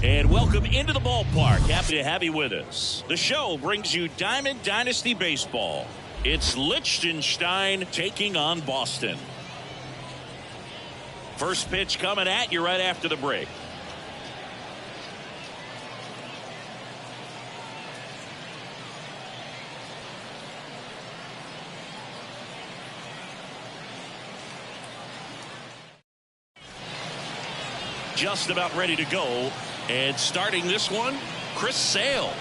And welcome into the ballpark. Happy to have you with us. The show brings you Diamond Dynasty Baseball. It's Liechtenstein taking on Boston. First pitch coming at you right after the break. Just about ready to go. And starting this one, Chris Sale.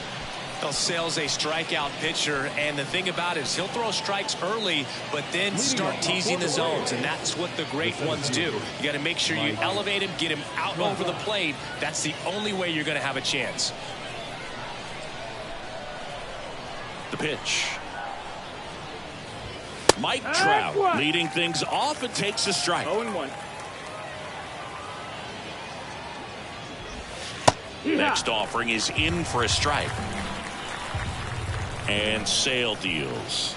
Well, Sale's a strikeout pitcher, and the thing about it is he'll throw strikes early, but then start teasing the zones, and that's what the great ones do. You got to make sure you elevate him, get him out over the plate. That's the only way you're going to have a chance. The pitch. Mike Trout leading things off and takes a strike. 0-1. Next offering is in for a strike. And Sale deals.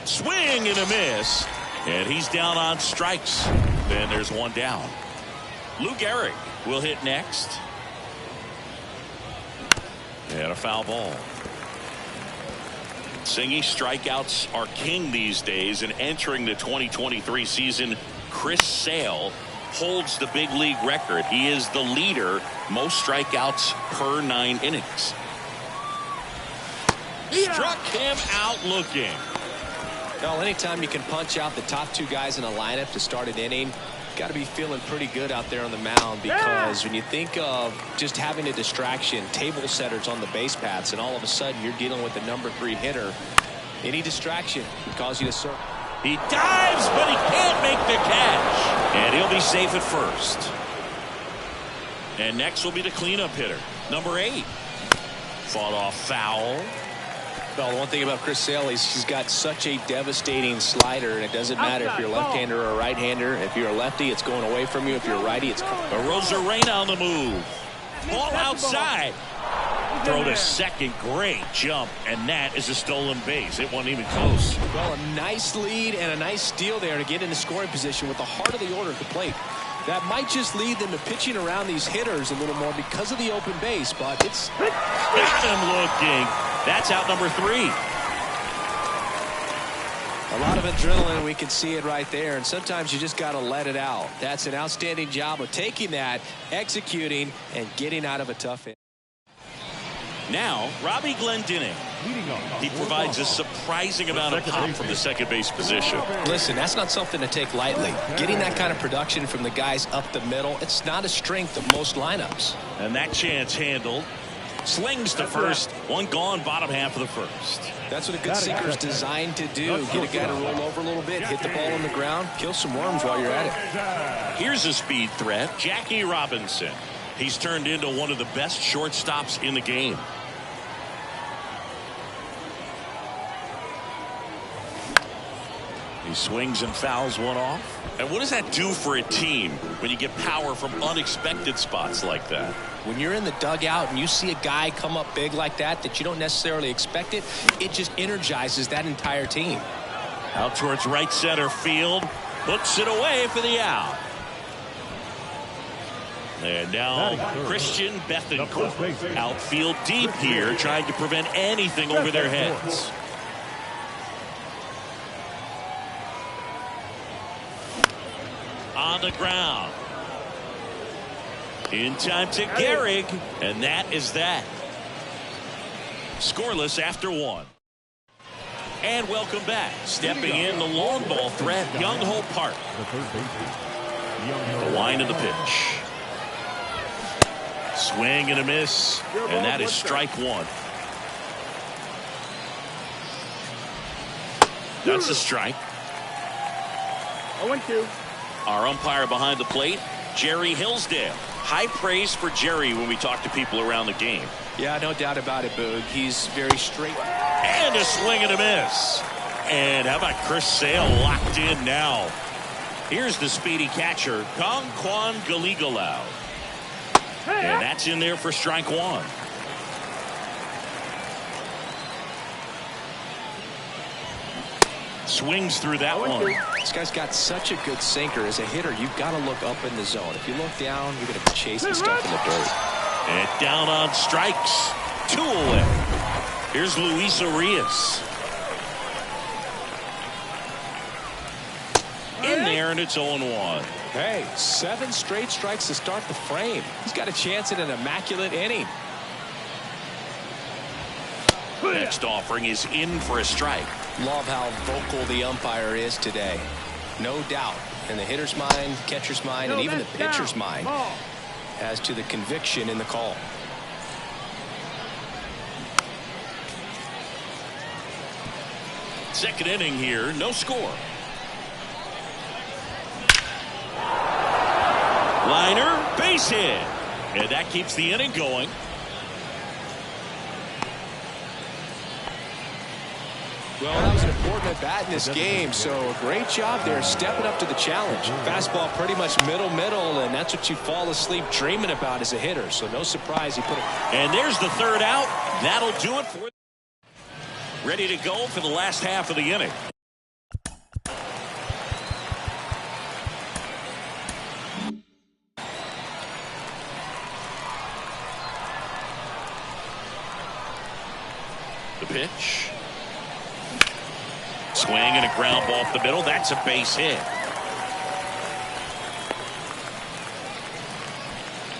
Swing and a miss. And he's down on strikes. Then there's one down. Lou Gehrig will hit next. And a foul ball. Singy, strikeouts are king these days. And entering the 2023 season, Chris Sale holds the big league record. He is the leader, most strikeouts per 9 innings. Struck him out looking. Well, anytime you can punch out the top 2 guys in a lineup to start an inning, got to be feeling pretty good out there on the mound, because when you think of just having a distraction, table setters on the base paths, and all of a sudden you're dealing with the number 3 hitter, any distraction can cause you to circle. He dives, but he can't make the catch. And he'll be safe at first. And next will be the cleanup hitter, number 8. Fought off foul. Well, the one thing about Chris Sale is he's got such a devastating slider, and it doesn't matter if you're a left-hander or a right-hander. If you're a lefty, it's going away from you. If you're a righty, it's coming. Arozarena on the move. Ball outside. Throw to second. Great jump, and that is a stolen base. It wasn't even close. Well, a nice lead and a nice steal there to get into scoring position with the heart of the order at the plate. That might just lead them to pitching around these hitters a little more because of the open base, but it's... Got him looking. That's out number 3. A lot of adrenaline, we can see it right there, and sometimes you just got to let it out. That's an outstanding job of taking that, executing, and getting out of a tough hit. Now, Robbie Glendening. He provides a surprising amount of pop from the second base position. Listen, that's not something to take lightly. Getting that kind of production from the guys up the middle, it's not a strength of most lineups. And that chance handled. Slings to first. One gone, bottom half of the first. That's what a good sinker is designed to do. Get a guy to roll over a little bit, hit the ball on the ground, kill some worms while you're at it. Here's a speed threat, Jackie Robinson. He's turned into one of the best shortstops in the game. He swings and fouls one off. And what does that do for a team when you get power from unexpected spots like that? When you're in the dugout and you see a guy come up big like that you don't necessarily expect it just energizes that entire team. Out towards right center field. Puts it away for the out. And now Christian Bethencourt. Outfield deep here, trying to prevent anything over their heads. On the ground. In time to Gehrig, and that is that. Scoreless after one. And welcome back. Stepping in the long ball threat, Young Hope Park. The line of the pitch. Swing and a miss, and that is strike one. That's a strike. 0-2. Our umpire behind the plate, Jerry Hillsdale. High praise for Jerry when we talk to people around the game. Yeah, no doubt about it, Boog. He's very straight. And a swing and a miss. And how about Chris Sale locked in now? Here's the speedy catcher, Kwan Galigalau. And that's in there for strike one. Swings through that one. This guy's got such a good sinker. As a hitter, you've got to look up in the zone. If you look down, you're going to be chasing stuff in the dirt. And down on strikes. 2 away. Here's Luis Arias. In there, and it's 0-1. Hey, 7 straight strikes to start the frame. He's got a chance at an immaculate inning. Next offering is in for a strike. Love how vocal the umpire is today. No doubt in the hitter's mind, catcher's mind, and even the pitcher's mind as to the conviction in the call. Second inning here, no score. Liner, base hit. And that keeps the inning going. Well, that was an important at bat in this game, so a great job there stepping up to the challenge. Fastball pretty much middle, and that's what you fall asleep dreaming about as a hitter, so no surprise he put it. And there's the third out. That'll do it for it. Ready to go for the last half of the inning. The pitch. Swing and a ground ball off the middle. That's a base hit.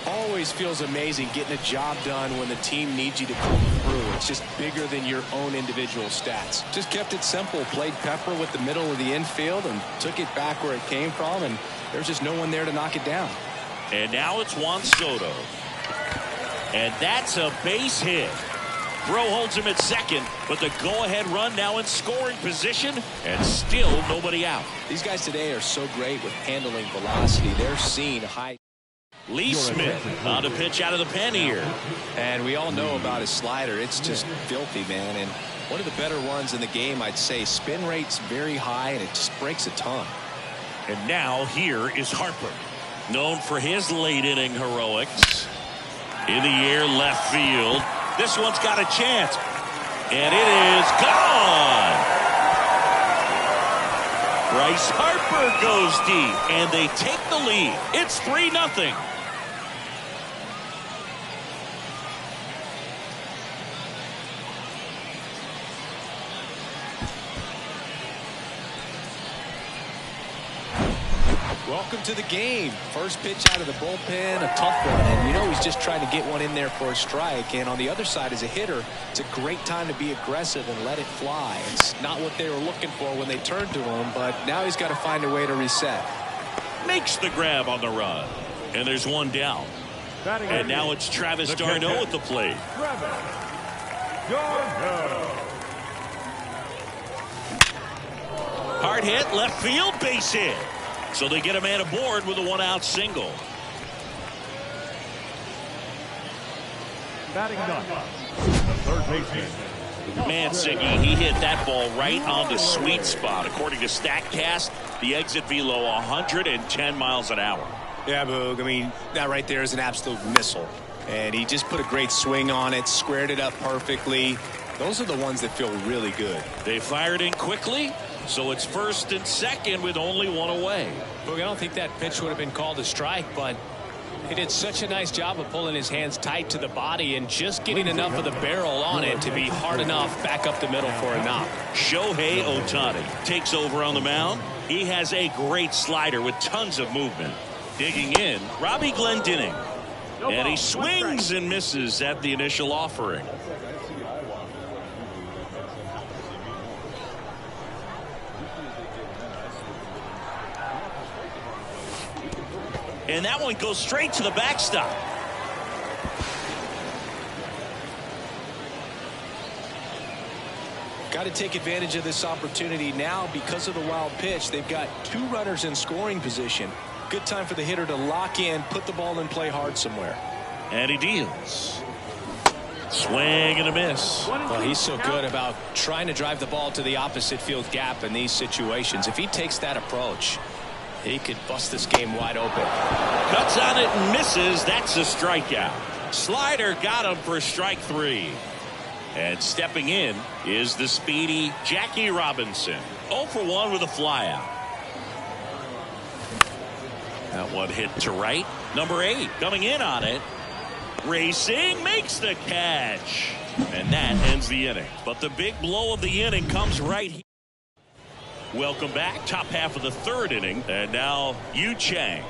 Always feels amazing getting a job done when the team needs you to come through. It's just bigger than your own individual stats. Just kept it simple. Played pepper with the middle of the infield and took it back where it came from, and there's just no one there to knock it down. And now it's Juan Soto. And that's a base hit. Bro holds him at second, but the go-ahead run now in scoring position, and still nobody out. These guys today are so great with handling velocity. They're seeing high. Lee Smith on a pitch out of the pen here. And we all know about his slider. It's just filthy, man. And one of the better ones in the game, I'd say. Spin rate's very high, and it just breaks a ton. And now here is Harper, known for his late-inning heroics. In the air, left field. This one's got a chance. And it is gone. Bryce Harper goes deep, and they take the lead. It's 3-0. Welcome to the game. First pitch out of the bullpen, a tough one. And you know he's just trying to get one in there for a strike. And on the other side, as a hitter, it's a great time to be aggressive and let it fly. It's not what they were looking for when they turned to him, but now he's got to find a way to reset. Makes the grab on the run. And there's one down. And now it's Travis d'Arnaud at the plate. Hard hit, left field, base hit. So they get a man aboard with a one-out single. Batting done. The third baseman, Man, Siggy, he hit that ball right on the sweet spot. According to StatCast, the exit velo 110 miles an hour. Yeah, Boog. I mean, that right there is an absolute missile. And he just put a great swing on it, squared it up perfectly. Those are the ones that feel really good. They fired in quickly, so it's first and second with only one away. Boog, I don't think that pitch would have been called a strike, but he did such a nice job of pulling his hands tight to the body and just getting enough of the barrel on it to be hard enough back up the middle for a knock. Shohei Ohtani takes over on the mound. He has a great slider with tons of movement. Digging in, Robbie Glendinning. And he swings and misses at the initial offering. And that one goes straight to the backstop. Got to take advantage of this opportunity now because of the wild pitch. They've got 2 runners in scoring position. Good time for the hitter to lock in, put the ball in play hard somewhere. And he deals. Swing and a miss. Well, he's so good about trying to drive the ball to the opposite field gap in these situations. If he takes that approach, he could bust this game wide open. Cuts on it and misses. That's a strikeout. Slider got him for strike 3. And stepping in is the speedy Jackie Robinson. 0 for 1 with a flyout. That one hit to right. Number 8 coming in on it. Racing, makes the catch. And that ends the inning. But the big blow of the inning comes right here. Welcome back. Top half of the 3rd inning. And now Yu Chang.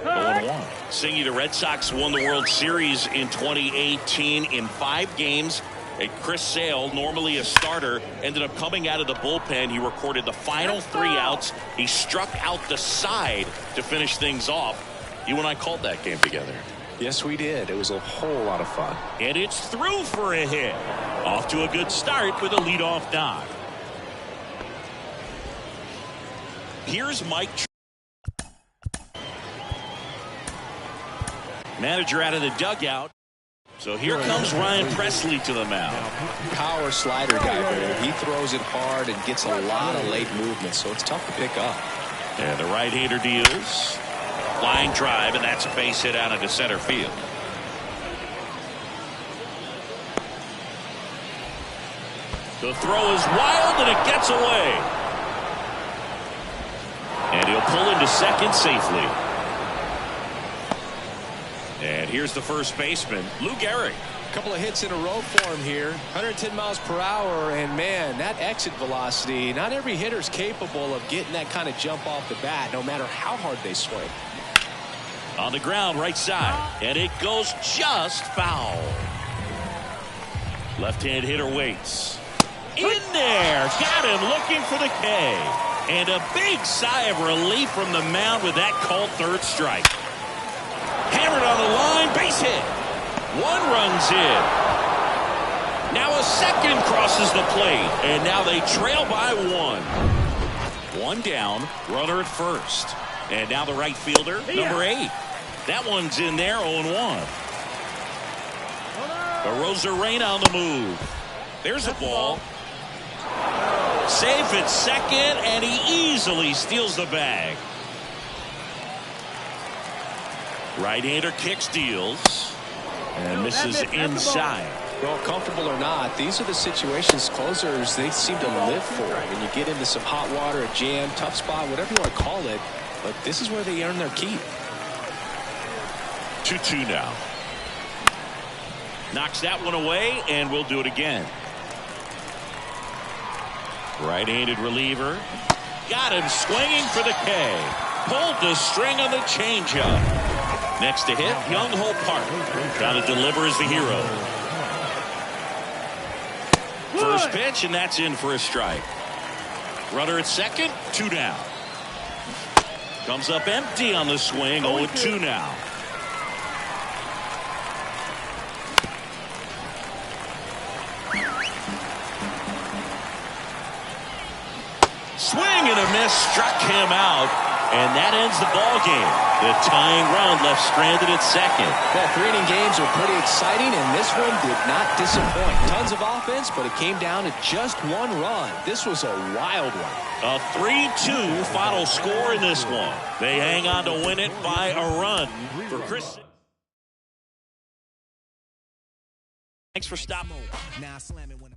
0-1. Singy, the Red Sox won the World Series in 2018 in 5 games. And Chris Sale, normally a starter, ended up coming out of the bullpen. He recorded the final 3 outs. He struck out the side to finish things off. You and I called that game together. Yes, we did. It was a whole lot of fun. And it's through for a hit. Off to a good start with a leadoff knock. Here's Mike. Manager out of the dugout. So here comes Ryan Presley to the mound. Power slider guy. He throws it hard and gets a lot of late movement, so it's tough to pick up. And the right-hander deals. Line drive, and that's a base hit out into center field. The throw is wild, and it gets away. And he'll pull into second safely. And here's the first baseman, Lou Gehrig. A couple of hits in a row for him here. 110 miles per hour, and man, that exit velocity, not every hitter's capable of getting that kind of jump off the bat, no matter how hard they swing. On the ground, right side, and it goes just foul. Left-hand hitter waits. In there, got him looking for the K. And a big sigh of relief from the mound with that called 3rd strike. Hammered on the line, base hit. 1 runs in. Now a second crosses the plate, and now they trail by 1. 1 down, runner at first. And now the right fielder, number 8. That one's in there, 0-1. Arozarena on the move. There's a ball. Safe at second, and he easily steals the bag. Right-hander kicks, deals, and misses inside. Well, comfortable or not, these are the situations closers they seem to live for. When you get into some hot water, a jam, tough spot, whatever you want to call it, but this is where they earn their keep. 2-2 now. Knocks that one away, and we'll do it again. Right-handed reliever. Got him swinging for the K. Pulled the string on the changeup. Next to hit, Young-Ho Park. Got to deliver as the hero. First pitch, and that's in for a strike. Runner at second, 2 down. Comes up empty on the swing, 0-2 now. Swing and a miss, struck him out. And that ends the ball game. The tying run left stranded at second. Well, 3-inning games are pretty exciting, and this one did not disappoint. Tons of offense, but it came down to just one run. This was a wild one. A 3-2 final score in this one. They hang on to win it by a run for Chris. Thanks for stopping. Now slam it when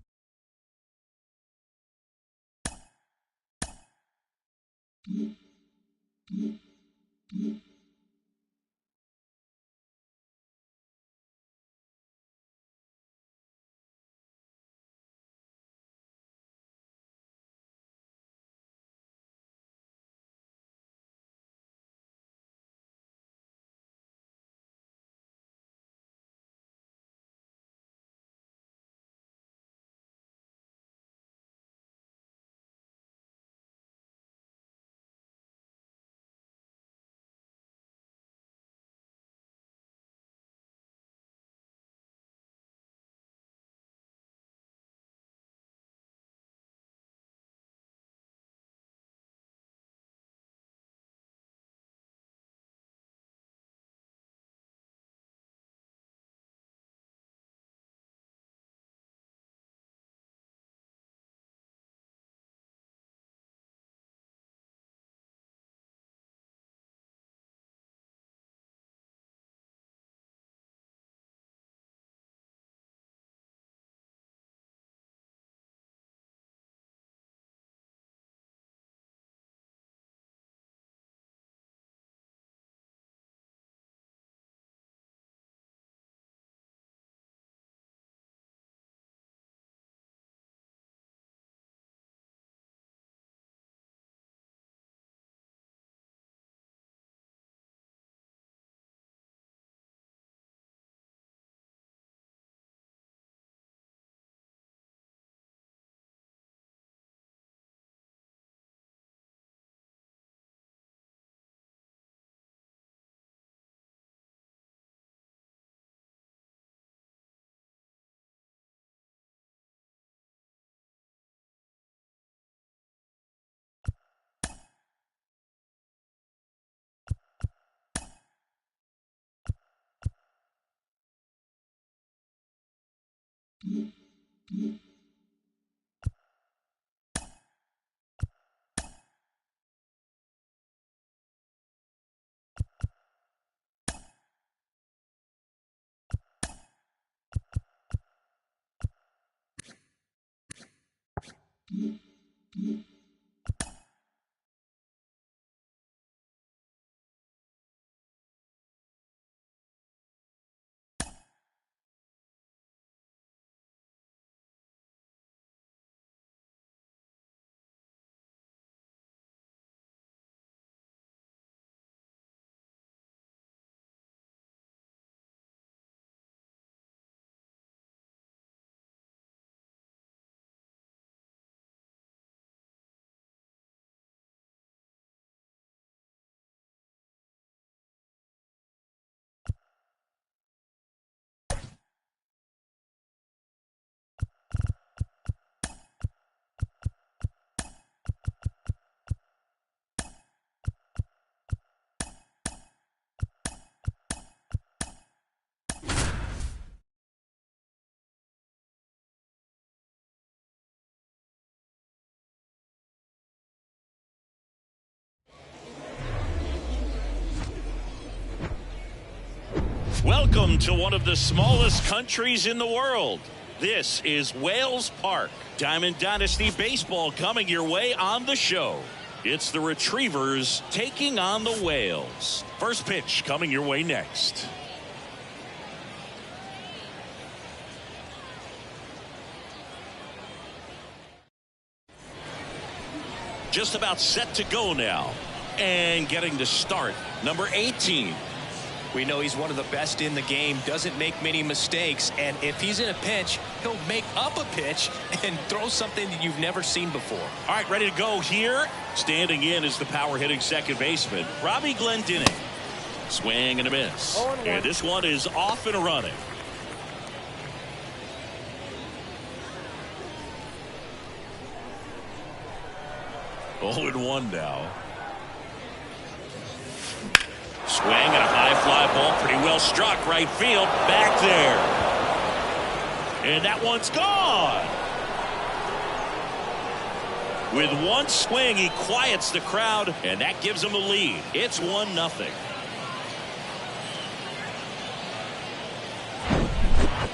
Welcome to one of the smallest countries in the world. This is Wales Park. Diamond Dynasty Baseball coming your way on the show. It's the Retrievers taking on the Whales. First pitch coming your way next. Just about set to go now. And getting to start, number 18. We know he's one of the best in the game, doesn't make many mistakes, and if he's in a pinch, he'll make up a pitch and throw something that you've never seen before. All right, ready to go here. Standing in is the power-hitting second baseman, Robbie Glendening. Swing and a miss. And this one is off and running. 0-1 now. fly ball, pretty well struck, right field, back there. And that one's gone. With one swing, he quiets the crowd, and that gives him a lead. It's 1-0.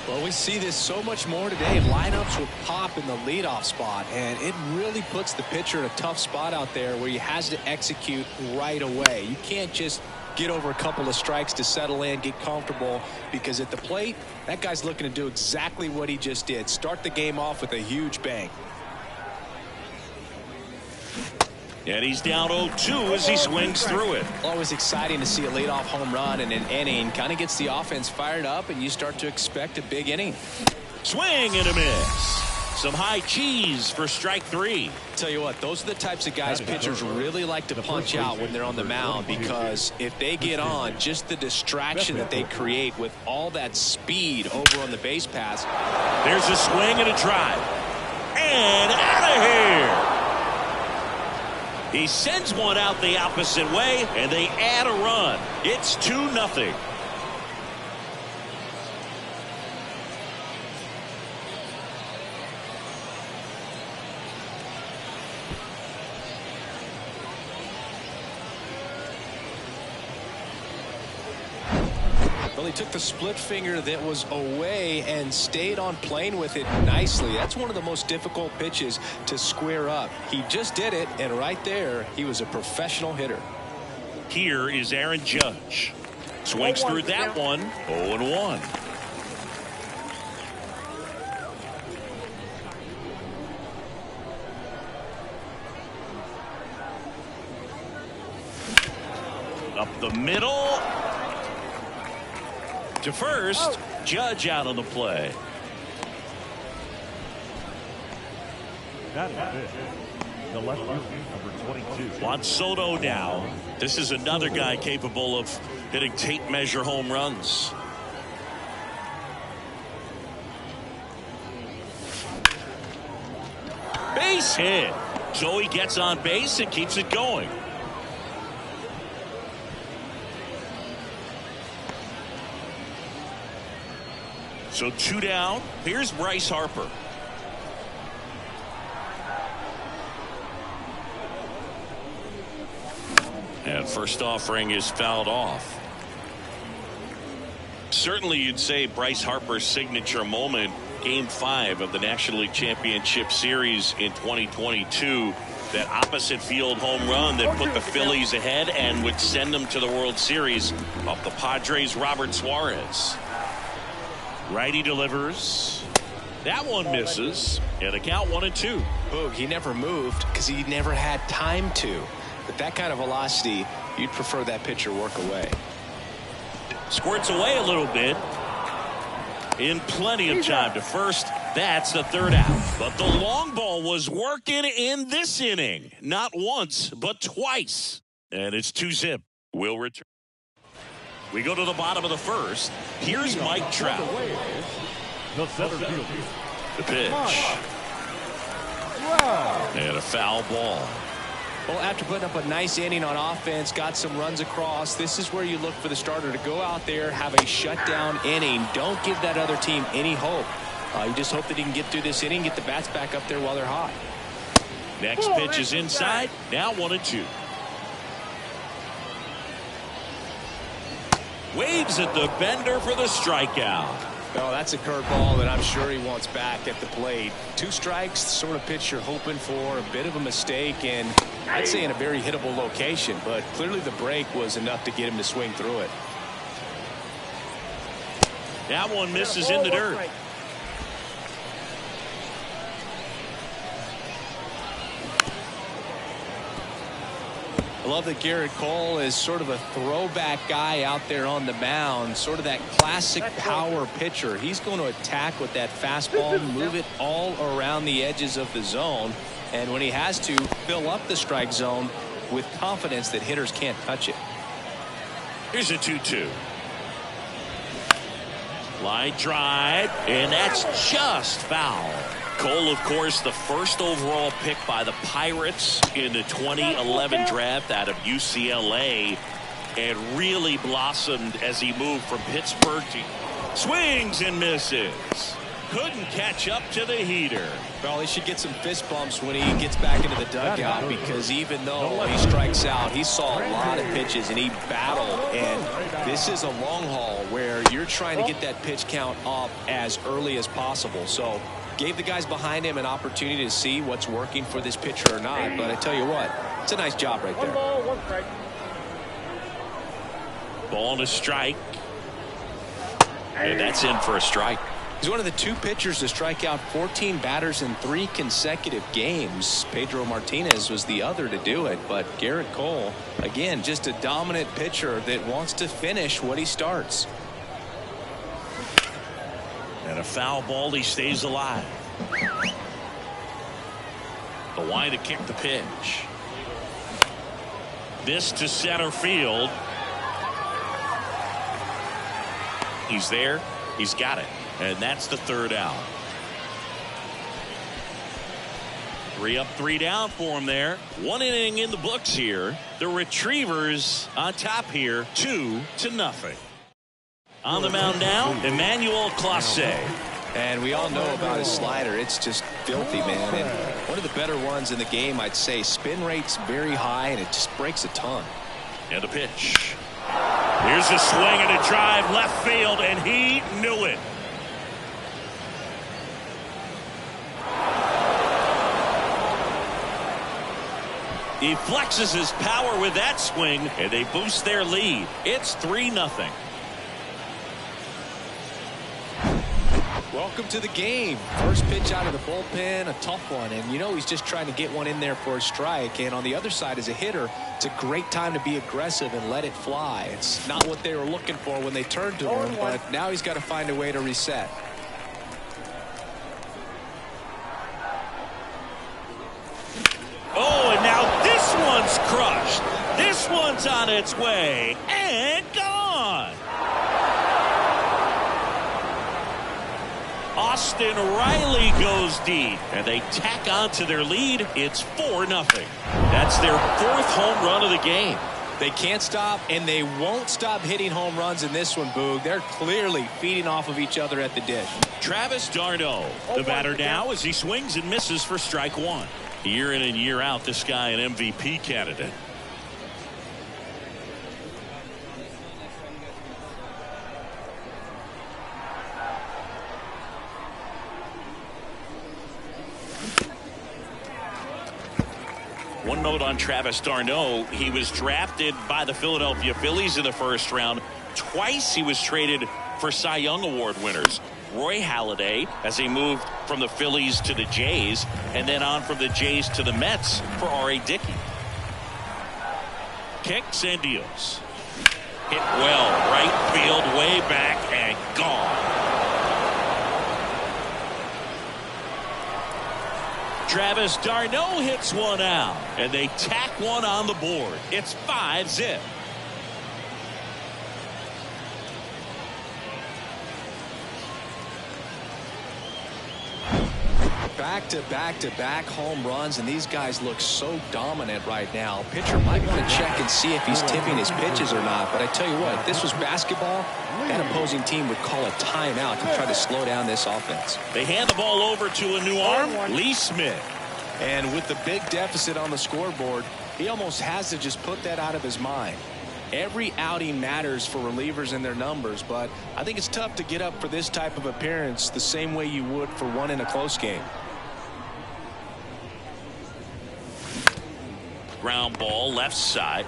Well, we see this so much more today. Lineups with pop in the leadoff spot, and it really puts the pitcher in a tough spot out there where he has to execute right away. You can't just get over a couple of strikes to settle in, get comfortable, because at the plate, that guy's looking to do exactly what he just did. Start the game off with a huge bang. And he's down 0-2 as he swings through it. Always exciting to see a leadoff home run in an inning. Kind of gets the offense fired up, and you start to expect a big inning. Swing and a miss. Some high cheese for strike 3. Tell you what, those are the types of guys pitchers really like to punch out when they're on the mound, because if they get on, just the distraction that they create with all that speed over on the base pass. There's a swing and a drive. And out of here. He sends one out the opposite way, and they add a run. It's 2-0. Well, he took the split finger that was away and stayed on plane with it nicely. That's one of the most difficult pitches to square up. He just did it, and right there, he was a professional hitter. Here is Aaron Judge. Swings through that one. 0-1. Up the middle. To first, Judge out on the play. That is it. The left fielder, number 22. Juan Soto now. This is another guy capable of hitting tape measure home runs. Base hit. So he gets on base and keeps it going. So 2 down. Here's Bryce Harper. And first offering is fouled off. Certainly you'd say Bryce Harper's signature moment, Game 5 of the National League Championship Series in 2022. That opposite field home run that put the Phillies ahead and would send them to the World Series off the Padres' Robert Suarez. Righty delivers. That one misses. And a count 1-2. Boog, he never moved because he never had time to. But that kind of velocity, you'd prefer that pitcher work away. Squirts away a little bit. In plenty of time to first. That's the third out. But the long ball was working in this inning. Not once, but twice. And it's 2-zip. Will return. We go to the bottom of the first. Here's Mike Trout. The center fielder. The pitch. And a foul ball. Well, after putting up a nice inning on offense, got some runs across, this is where you look for the starter to go out there, have a shutdown inning. Don't give that other team any hope. You just hope that he can get through this inning, get the bats back up there while they're hot. Next pitch is inside. Now 1-2. Waves at the bender for the strikeout. Oh, that's a curveball that I'm sure he wants back at the plate. 2 strikes, the sort of pitch you're hoping for. A bit of a mistake, and I'd say in a very hittable location, but clearly the break was enough to get him to swing through it. That one misses in the dirt. I love that Garrett Cole is sort of a throwback guy out there on the mound, sort of that classic power pitcher. He's going to attack with that fastball, move it all around the edges of the zone, and when he has to, fill up the strike zone with confidence that hitters can't touch it. Here's a 2-2. Line drive, and that's just foul. Cole, of course, the first overall pick by the Pirates in the 2011 draft out of UCLA. and really blossomed as he moved from Pittsburgh to swings and misses. Couldn't catch up to the heater. Well, he should get some fist bumps when he gets back into the dugout, because even though he strikes out, he saw a lot of pitches and he battled. And this is a long haul where you're trying to get that pitch count up as early as possible. So gave the guys behind him an opportunity to see what's working for this pitcher or not. But I tell you what, it's a nice job right there. Ball and a strike. And that's in for a strike. He's one of the 2 pitchers to strike out 14 batters in 3 consecutive games. Pedro Martinez was the other to do it, but Garrett Cole, again, just a dominant pitcher that wants to finish what he starts. And a foul ball, he stays alive. The line to kick the pitch. This to center field. He's there. He's got it. And that's the 3rd out. 3 up, 3 down for him there. 1 inning in the books here. The Retrievers on top here, 2-0. On the mound now, Emmanuel Clase. And we all know about his slider. It's just filthy, man. And one of the better ones in the game, I'd say. Spin rate's very high, and it just breaks a ton. And a pitch. Here's a swing and a drive left field, and he knew it. He flexes his power with that swing, and they boost their lead. It's 3-0. Welcome to the game. First pitch out of the bullpen, a tough one. And you know he's just trying to get one in there for a strike. And on the other side, as a hitter, it's a great time to be aggressive and let it fly. It's not what they were looking for when they turned to him, but now he's got to find a way to reset. Oh, and now this one's crushed. This one's on its way and gone. Austin Riley goes deep, and they tack on to their lead. It's 4-0. That's their 4th home run of the game. They can't stop, and they won't stop hitting home runs in this one, Boog. They're clearly feeding off of each other at the dish. Travis d'Arnaud, the batter now, as he swings and misses for strike 1. Year in and year out, this guy an MVP candidate. One note on Travis d'Arnaud, he was drafted by the Philadelphia Phillies in the 1st round. Twice he was traded for Cy Young Award winners. Roy Halladay, as he moved from the Phillies to the Jays, and then on from the Jays to the Mets for R.A. Dickey. Kicks and deals. Hit well, right field, way back, and gone. Travis d'Arnaud hits one out, and they tack one on the board. It's 5-0. Back-to-back-to-back home runs, and these guys look so dominant right now. Pitcher might want to check and see if he's tipping his pitches or not, but I tell you what, if this was basketball, that opposing team would call a timeout to try to slow down this offense. They hand the ball over to a new arm, Lee Smith. And with the big deficit on the scoreboard, he almost has to just put that out of his mind. Every outing matters for relievers and their numbers, but I think it's tough to get up for this type of appearance the same way you would for one in a close game. Ground ball left side.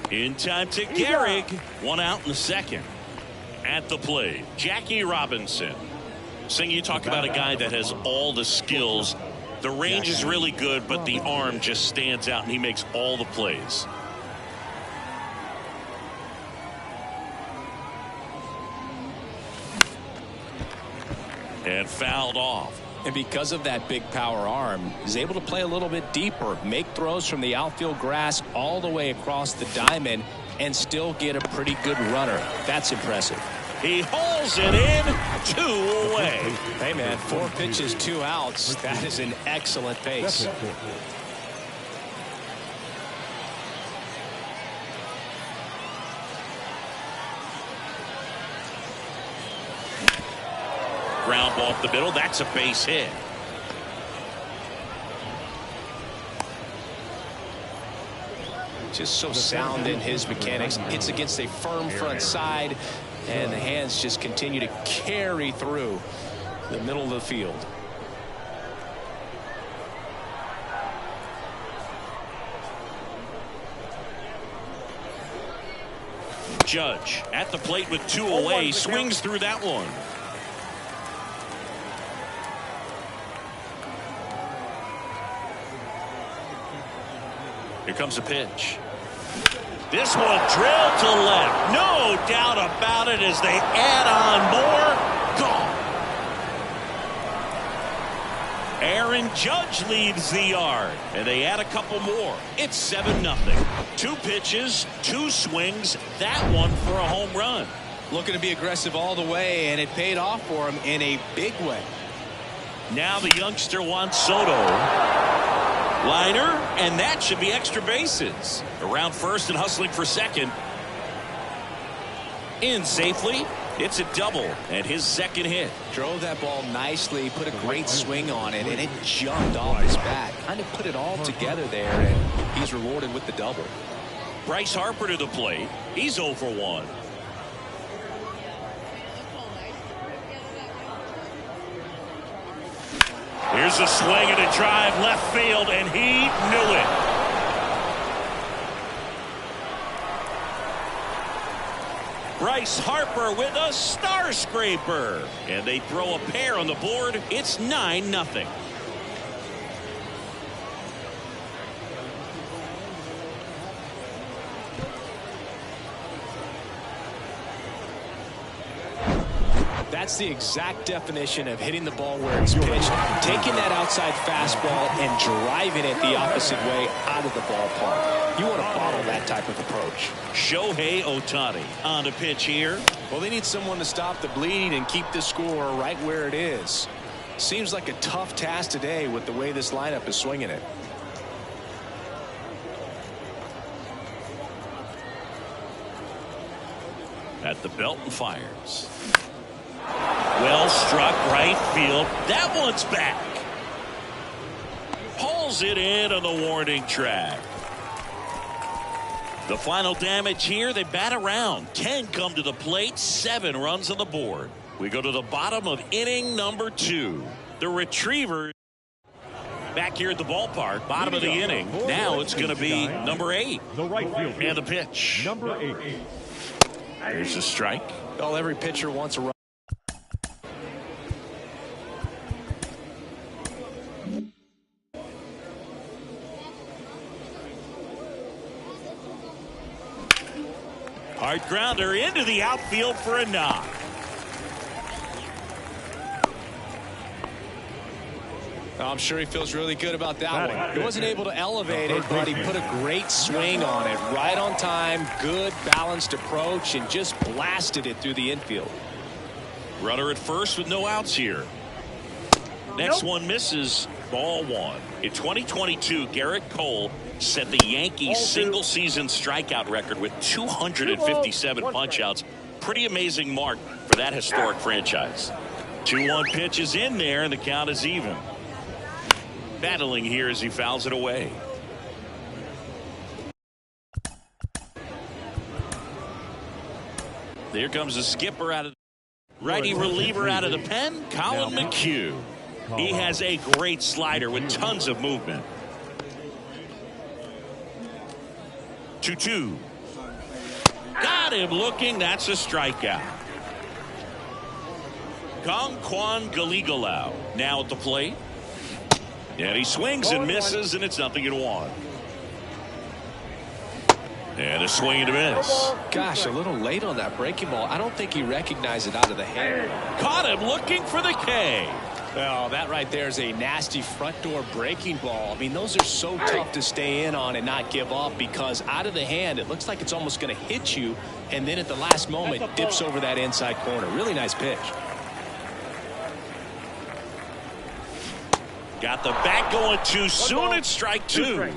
In time to Gehrig. One out in the 2nd. At the plate, Jackie Robinson. Sing, you talk about a guy that has all the skills. The range is really good, but the arm just stands out, and he makes all the plays. And fouled off. And because of that big power arm, he's able to play a little bit deeper, make throws from the outfield grass all the way across the diamond, and still get a pretty good runner. That's impressive. He hauls it in, 2 away. Hey, man, 4 pitches, 2 outs. That is an excellent pace. ground ball up the middle. That's a base hit. Just so sound in his mechanics. Hits against a firm front side, and the hands just continue to carry through the middle of the field. Judge at the plate with 2 away, swings through that one. Here comes a pitch. This one drilled to left. No doubt about it as they add on more. Gone. Aaron Judge leaves the yard, and they add a couple more. It's 7-0. 2 pitches, 2 swings. That one for a home run. Looking to be aggressive all the way, and it paid off for him in a big way. Now the youngster Juan Soto. Liner, and that should be extra bases. Around first and hustling for second. In safely. It's a double and his second hit. Drove that ball nicely, put a great swing on it, and it jumped off his bat. Kind of put it all together there, and he's rewarded with the double. Bryce Harper to the plate. He's 0 for 1. Here's a swing and a drive left field, and he knew it. Bryce Harper with a star scraper, and they throw a pair on the board. It's 9-0. That's the exact definition of hitting the ball where it's pitched, taking that outside fastball and driving it the opposite way out of the ballpark. You want to bottle that type of approach. Shohei Ohtani on the pitch here. Well, they need someone to stop the bleed and keep the score right where it is. Seems like a tough task today with the way this lineup is swinging it. At the belt and fires. Well struck right field. That one's back. Hauls it in on the warning track. The final damage here, they bat around. 10 come to the plate, 7 runs on the board. We go to the bottom of inning number 2. The Retrievers back here at the ballpark, bottom of the inning. Now it's going to be number 8. The right field. And the pitch. Number 8. Here's a strike. Well, every pitcher wants a run. Hard grounder into the outfield for a knock. I'm sure he feels really good about that one. He wasn't able to elevate it, but he put a great swing on it. Right on time, good balanced approach, and just blasted it through the infield. Runner at first with no outs here. Next one misses. Ball 1. In 2022, Garrett Cole set the Yankees single season strikeout record with 257 punchouts. Pretty amazing mark for that historic franchise. 2-1 pitch is in there, and the count is even. Battling here as he fouls it away. There comes the skipper out of righty reliever out of the pen, Colin McHugh. He has a great slider with tons of movement. 2-2. Got him looking. That's a strikeout. Kwan Galigalau now at the plate. And he swings and misses, and it's 0-1. And a swing and a miss. Gosh, a little late on that breaking ball. I don't think he recognized it out of the hand. Caught him looking for the K. Well, that right there is a nasty front door breaking ball. I mean, those are so tough to stay in on and not give up, because out of the hand, it looks like it's almost going to hit you, and then at the last moment, dips over that inside corner. Really nice pitch. Got the bat going too soon. It's strike 2.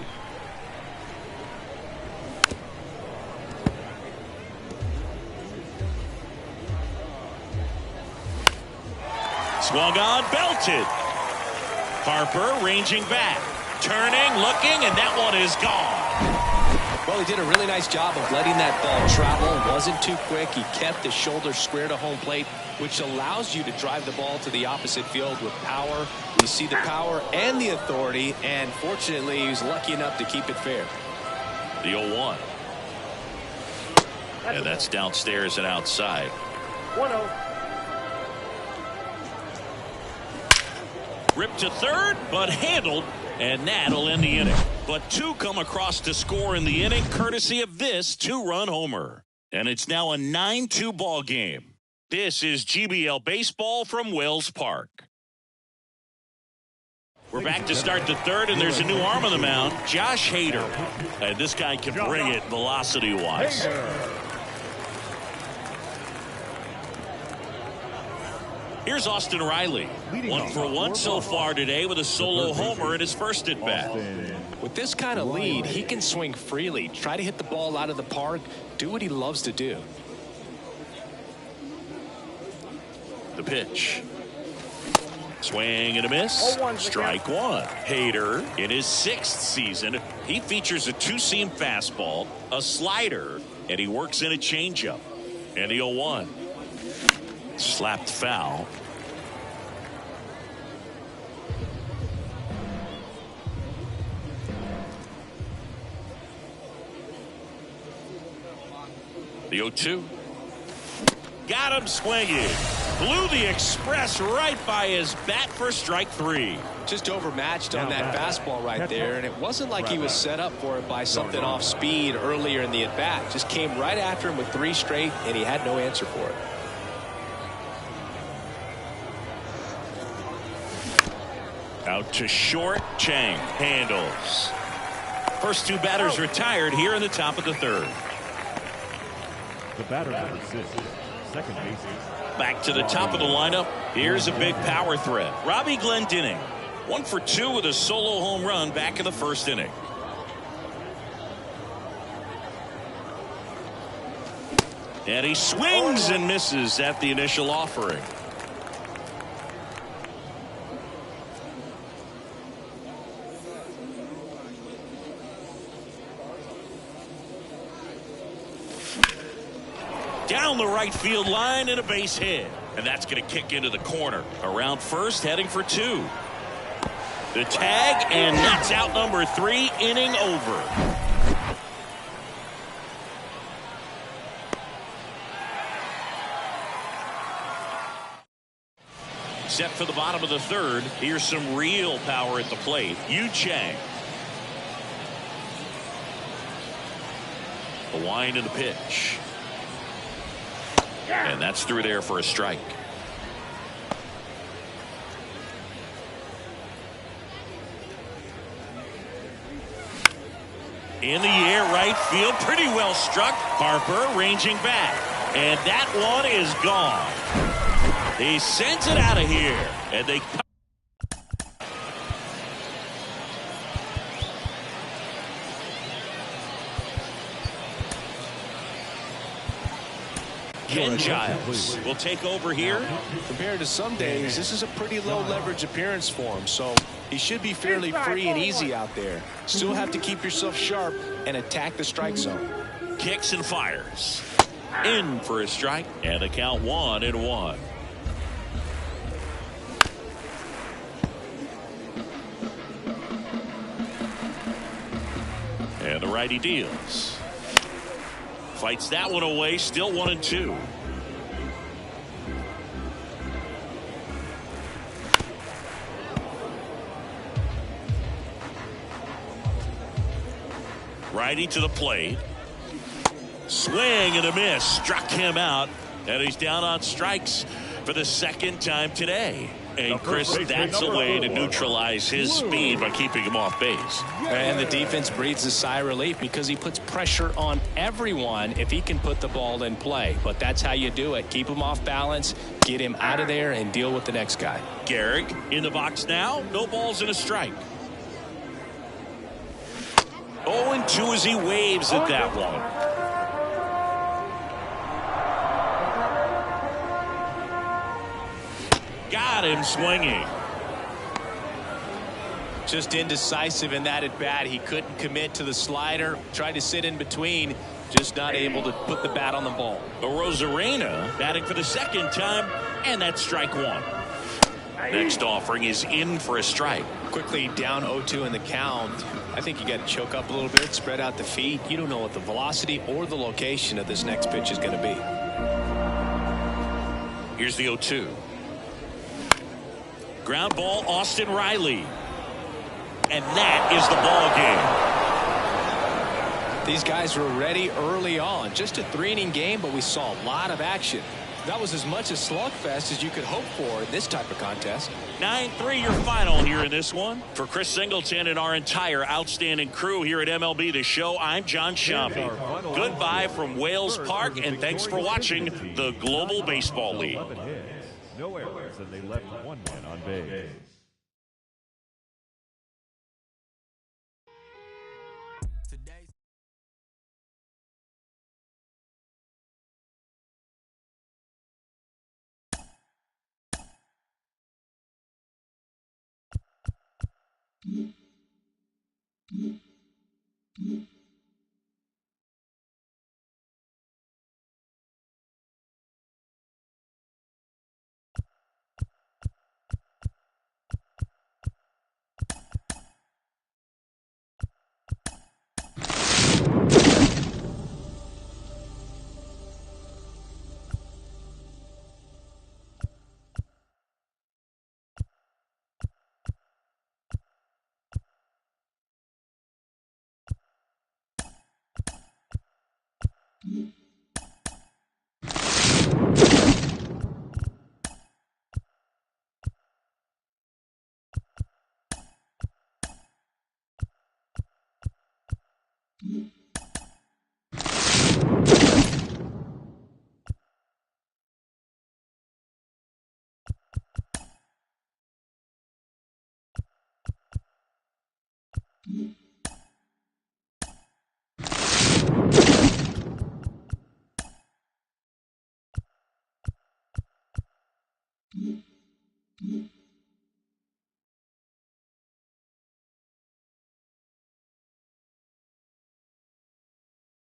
Swung on, belted. Harper ranging back. Turning, looking, and that one is gone. Well, he did a really nice job of letting that ball travel. Wasn't too quick. He kept the shoulder square to home plate, which allows you to drive the ball to the opposite field with power. You see the power and the authority, and fortunately, he was lucky enough to keep it fair. The 0-1. And that's downstairs and outside. 1-0. Ripped to third, but handled, and that'll end the inning. But two come across to score in the inning, courtesy of this two-run homer. And it's now a 9-2 ball game. This is GBL Baseball from Wells Park. We're back to start the third, and there's a new arm on the mound, Josh Hader. And this guy can bring it velocity-wise. Here's Austin Riley. 1 for 1 so far today with a solo homer at his first at-bat. With this kind of lead, he can swing freely, try to hit the ball out of the park, do what he loves to do. The pitch. Swing and a miss. Strike one. Hader in his 6th season. He features a two-seam fastball, a slider, and he works in a changeup. And the 0-1. Slapped foul. The 0-2. Got him swinging. Blew the express right by his bat for strike 3. Just overmatched on that fastball right there, and it wasn't like he was set up for it by something off speed earlier in the at-bat. Just came right after him with 3 straight, and he had no answer for it. Out to short. Chang handles. First two batters retired here in the top of the third. The batter number 6, second baseman. Back to the top of the lineup. Here's a big power threat. Robbie Glendening. 1 for 2 with a solo home run back in the first inning. And he swings and misses at the initial offering. Down the right field line and a base hit. And that's going to kick into the corner. Around first, heading for 2. The tag, and that's out number 3, inning over. Set for the bottom of the third. Here's some real power at the plate. Yu Chang. The wind and the pitch. And that's through there for a strike. In the air, right field, pretty well struck. Harper ranging back, and that one is gone. He sends it out of here, and they Ken Giles will take over here. Compared to some days, this is a pretty low leverage appearance for him, so he should be fairly free and easy out there. Still have to keep yourself sharp and attack the strike zone. Kicks and fires. In for a strike, and the count 1-1. And the righty deals. Fights that one away, still 1-2. Righty to the plate. Swing and a miss. Struck him out. And he's down on strikes for the second time today. And Chris, that's a way to neutralize his speed by keeping him off base. And the defense breathes a sigh of relief because he puts pressure on everyone if he can put the ball in play. But that's how you do it. Keep him off balance, get him out of there, and deal with the next guy. Garrick in the box now. No balls and a strike. 0-2 as he waves at that one. Got got him swinging. Just indecisive in that at bat. He couldn't commit to the slider. Tried to sit in between. Just not able to put the bat on the ball. Rosarena batting for the second time, and that's strike one. Next offering is in for a strike. Quickly down 0-2 in the count. I think you got to choke up a little bit, spread out the feet. You don't know what the velocity or the location of this next pitch is going to be. Here's the 0-2. Ground ball, Austin Riley. And that is the ball game. These guys were ready early on. Just a 3-inning game, but we saw a lot of action. That was as much a slugfest as you could hope for in this type of contest. 9-3 your final here in this one. For Chris Singleton and our entire outstanding crew here at MLB The Show, I'm John Sciambi. Goodbye from Wales Park, and thanks for watching the Global Baseball League. No errors, and they left one man on base. Mm-hmm.